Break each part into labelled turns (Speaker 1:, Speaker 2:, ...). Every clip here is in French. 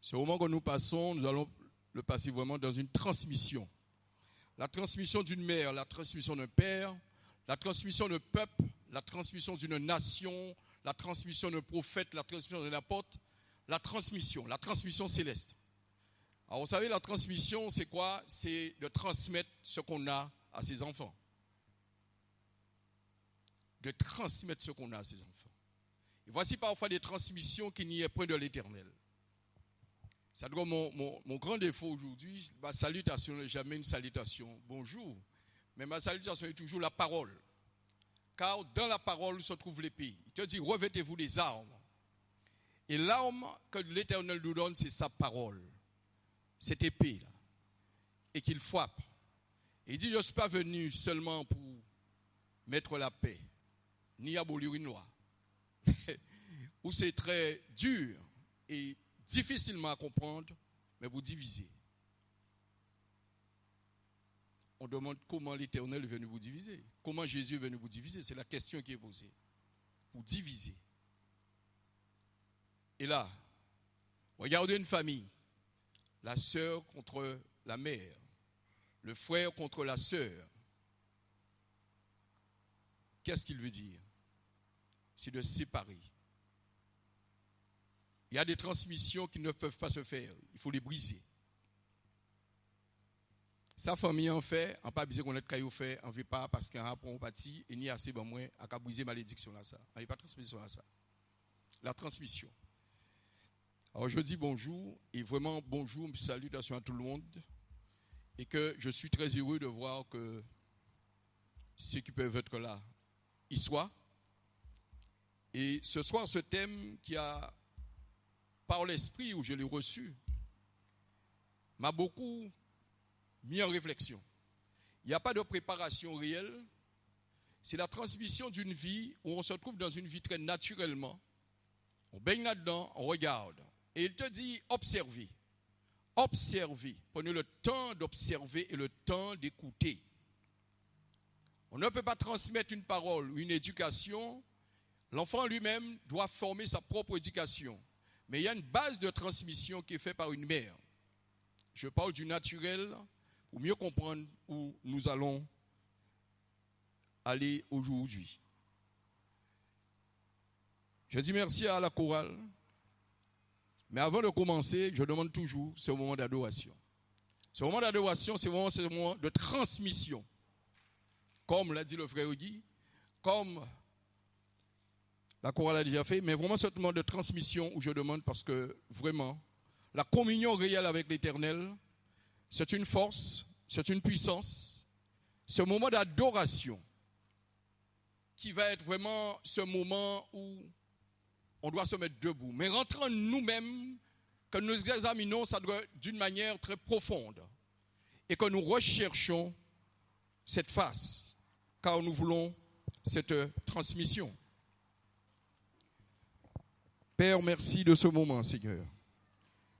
Speaker 1: Ce moment que nous passons, nous allons le passer vraiment dans une transmission. La transmission d'une mère, la transmission d'un père, la transmission d'un peuple, la transmission d'une nation, la transmission d'un prophète, la transmission d'un apôtre, la transmission céleste. Alors vous savez, la transmission, c'est quoi? C'est de transmettre ce qu'on a à ses enfants. De transmettre ce qu'on a à ses enfants. Et voici parfois des transmissions qui n'y est point de l'éternel. Ça doit mon grand défaut aujourd'hui. Ma salutation n'est jamais une salutation bonjour, mais ma salutation est toujours la parole. Car dans la parole se trouve l'épée. Il te dit, revêtez-vous des armes. Et l'arme que l'Éternel nous donne, c'est sa parole. Cette épée-là. Et qu'il frappe. Et il dit, je ne suis pas venu seulement pour mettre la paix, ni abolir une loi. Où c'est très dur et difficilement à comprendre, mais pour diviser. On demande comment l'Éternel est venu vous diviser. Comment Jésus est venu vous diviser. C'est la question qui est posée. Pour diviser. Et là, regardez une famille. La sœur contre la mère. Le frère contre la sœur. Qu'est-ce qu'il veut dire? C'est de séparer. Il y a des transmissions qui ne peuvent pas se faire. Il faut les briser. Sa famille en fait, en pas besoin qu'on ait caillou fait, en veut pas parce qu'un rapport au bâti, et ni assez bon moins à briser malédiction là ça. Il n'y a pas de transmission à ça. La transmission. Alors je dis bonjour et vraiment bonjour, salutations à tout le monde et que je suis très heureux de voir que ceux qui peuvent être là y soient. Et ce soir, ce thème qui a par l'esprit où je l'ai reçu m'a beaucoup mis en réflexion. Il n'y a pas de préparation réelle. C'est la transmission d'une vie où on se trouve dans une vie très naturellement. On baigne là-dedans, on regarde. Et il te dit, observez. Observez. Prenez le temps d'observer et le temps d'écouter. On ne peut pas transmettre une parole ou une éducation. L'enfant lui-même doit former sa propre éducation. Mais il y a une base de transmission qui est faite par une mère. Je parle du naturel pour mieux comprendre où nous allons aller aujourd'hui. Je dis merci à la chorale. Mais avant de commencer, je demande toujours ce moment d'adoration. Ce moment d'adoration, c'est un moment de transmission. Comme l'a dit le frère Guy, comme la chorale a déjà fait, mais vraiment ce moment de transmission où je demande parce que vraiment, la communion réelle avec l'Éternel, c'est une force, c'est une puissance. Ce moment d'adoration qui va être vraiment ce moment où on doit se mettre debout. Mais rentrant nous-mêmes, que nous examinons ça doit d'une manière très profonde et que nous recherchons cette face, car nous voulons cette transmission. Père, merci de ce moment, Seigneur.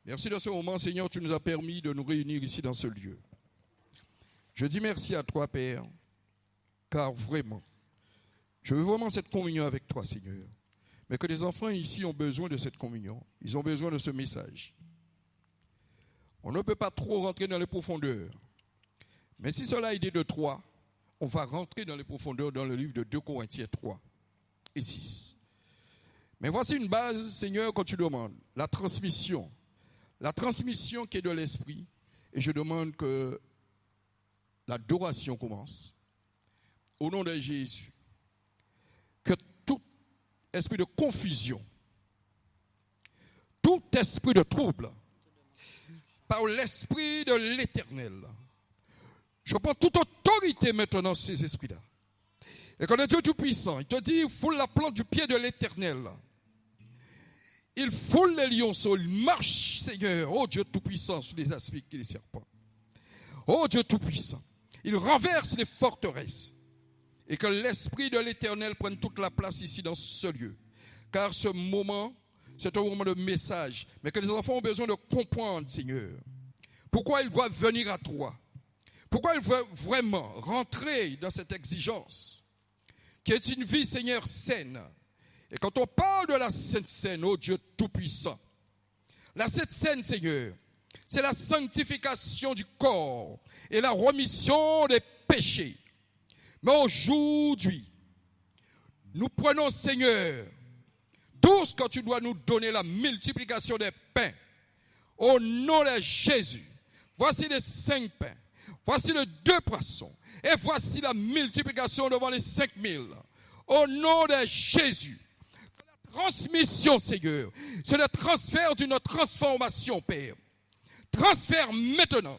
Speaker 1: Merci de ce moment, Seigneur, tu nous as permis de nous réunir ici dans ce lieu. Je dis merci à toi, Père, car vraiment, je veux vraiment cette communion avec toi, Seigneur. Mais que les enfants ici ont besoin de cette communion. Ils ont besoin de ce message. On ne peut pas trop rentrer dans les profondeurs. Mais si cela est de 3, on va rentrer dans les profondeurs dans le livre de 2 Corinthiens 3 et 6. Mais voici une base, Seigneur, quand tu demandes. La transmission. La transmission qui est de l'esprit. Et je demande que l'adoration commence. Au nom de Jésus. Que tout esprit de confusion, tout esprit de trouble, par l'esprit de l'Éternel, je prends toute autorité maintenant sur ces esprits-là. Et quand le Dieu Tout-Puissant, il te dit, il foule la plante du pied de l'Éternel. Il foule les lionceaux, il marche, Seigneur, oh Dieu Tout-Puissant, sur les aspics et les serpents. Oh Dieu Tout-Puissant, il renverse les forteresses. Et que l'Esprit de l'Éternel prenne toute la place ici dans ce lieu. Car ce moment, c'est un moment de message. Mais que les enfants ont besoin de comprendre, Seigneur. Pourquoi ils doivent venir à toi. Pourquoi ils veulent vraiment rentrer dans cette exigence. Qui est une vie, Seigneur, saine. Et quand on parle de la sainte scène, oh Dieu Tout-Puissant, La Sainte Seine, Seigneur, c'est la sanctification du corps et la rémission des péchés. Mais aujourd'hui, nous prenons, Seigneur, tout ce que tu dois nous donner, la multiplication des pains. Au nom de Jésus, voici les 5 pains, voici les 2 poissons, et voici la multiplication devant les 5000. Au nom de Jésus, la transmission, Seigneur, c'est le transfert d'une transformation, Père. Transfert maintenant,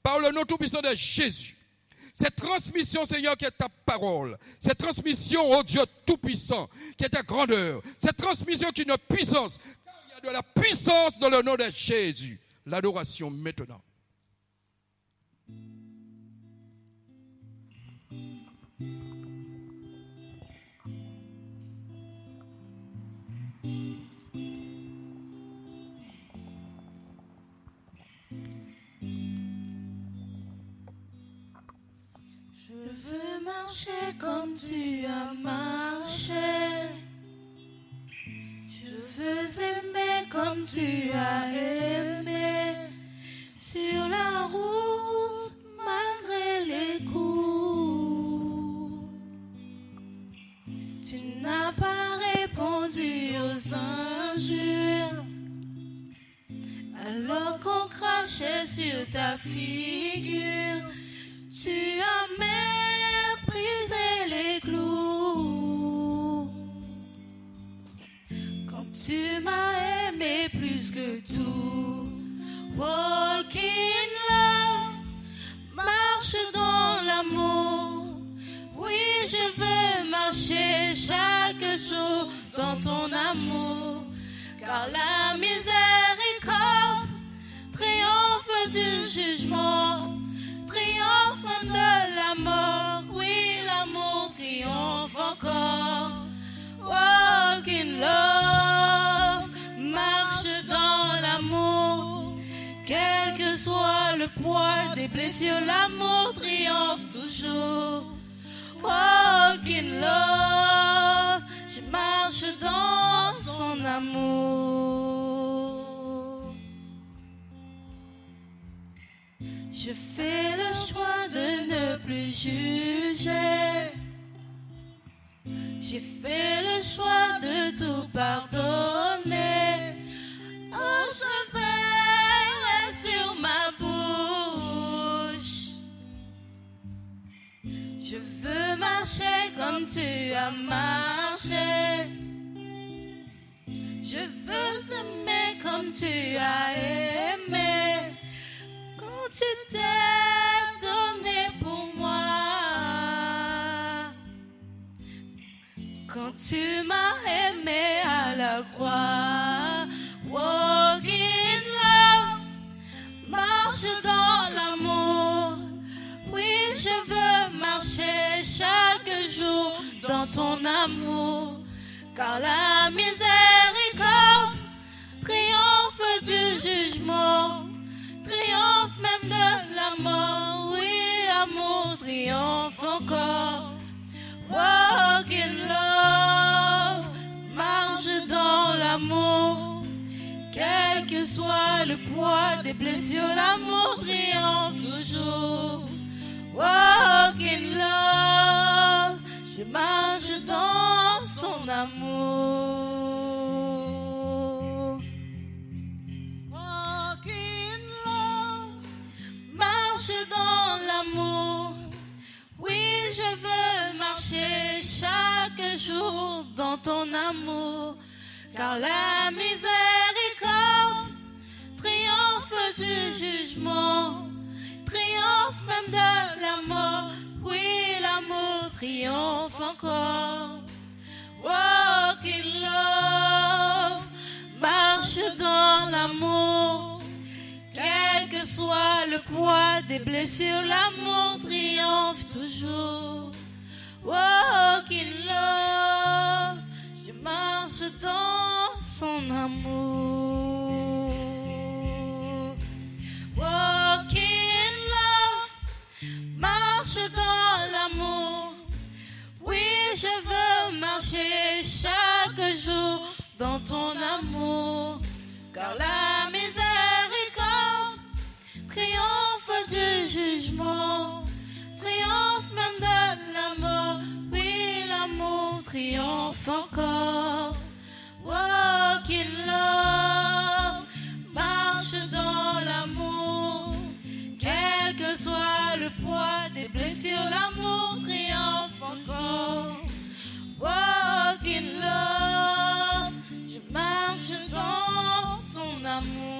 Speaker 1: par le nom tout-puissant de Jésus. Cette transmission, Seigneur, qui est ta parole. Cette transmission, oh Dieu tout-puissant, qui est ta grandeur. Cette transmission qui est une puissance. Car il y a de la puissance dans le nom de Jésus. L'adoration maintenant.
Speaker 2: Je veux marcher comme tu as marché. Je veux aimer comme tu as aimé. Sur la route, malgré les coups. Tu n'as pas répondu aux injures. Alors qu'on crachait sur ta figure. Tu as méprisé les clous. Quand tu m'as aimé plus que tout. Walk in love, marche dans l'amour. Oui, je veux marcher chaque jour dans ton amour. Car la miséricorde triomphe du jugement. Triomphe de la mort, oui, l'amour triomphe encore. Walk in love, marche dans l'amour. Quel que soit le poids des blessures, l'amour triomphe toujours. Walk in love, je marche dans son amour. Je fais le choix de ne plus juger. J'ai fait le choix de tout pardonner. Oh, je verrai sur ma bouche. Je veux marcher comme tu as marché. Je veux aimer comme tu as aimé. Quand tu t'es donné pour moi, quand tu m'as aimé à la croix, walk in love, marche dans l'amour. Oui, je veux marcher chaque jour dans ton amour, car la miséricorde triomphe du jugement. Triomphe même de la mort, oui, l'amour triomphe encore. Walk in love, marche dans l'amour. Quel que soit le poids des blessures, l'amour triomphe toujours. Walk in love, je marche dans son amour. Dans l'amour, oui, je veux marcher chaque jour dans ton amour, car la miséricorde triomphe du jugement, triomphe même de la mort, oui, l'amour triomphe encore. Walk in love, marche dans l'amour. Quel que soit le poids des blessures, l'amour triomphe toujours. Walk in love, je marche dans son amour. Walk in love, marche dans l'amour. Oui, je veux marcher chaque jour dans ton amour, car la triomphe encore. Walk in love, marche dans l'amour. Quel que soit le poids des blessures, l'amour triomphe encore. Walk in love, je marche dans son amour.